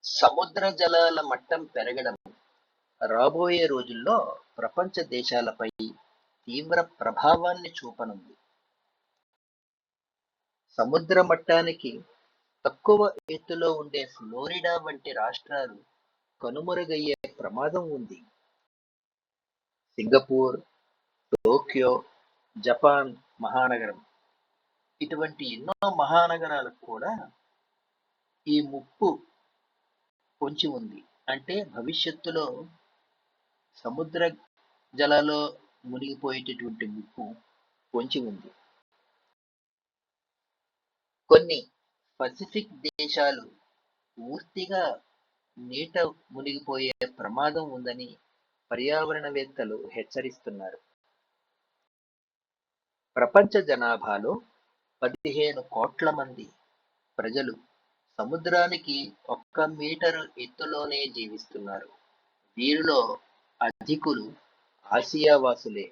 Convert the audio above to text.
సముద్ర జలాల మట్టం పెరగడం రాబోయే రోజుల్లో ప్రపంచ దేశాలపై తీవ్ర ప్రభావాన్ని చూపనుంది. సముద్ర మట్టానికి తక్కువ ఎత్తులో ఉండే ఫ్లోరిడా వంటి రాష్ట్రాలు కనుమరుగయ్యే ప్రమాదం ఉంది. సింగపూర్, టోక్యో, జపాన్ మహానగరం ఇటువంటి ఎన్నో మహానగరాలకు కూడా ఈ ముప్పు పొంచి ఉంది. అంటే భవిష్యత్తులో సముద్ర జలాల్లో మునిగిపోయేటటువంటి ముప్పు పొంచి ఉంది. కొన్ని పసిఫిక్ దేశాలు పూర్తిగా నీట మునిగిపోయే ప్రమాదం ఉందని పర్యావరణవేత్తలు హెచ్చరిస్తున్నారు. ప్రపంచ జనాభాలో 15 కోట్ల మంది ప్రజలు సముద్రానికి 1 మీటరు ఎత్తులోనే జీవిస్తున్నారు. వీరిలో అధికులు ఆసియా వాసులే.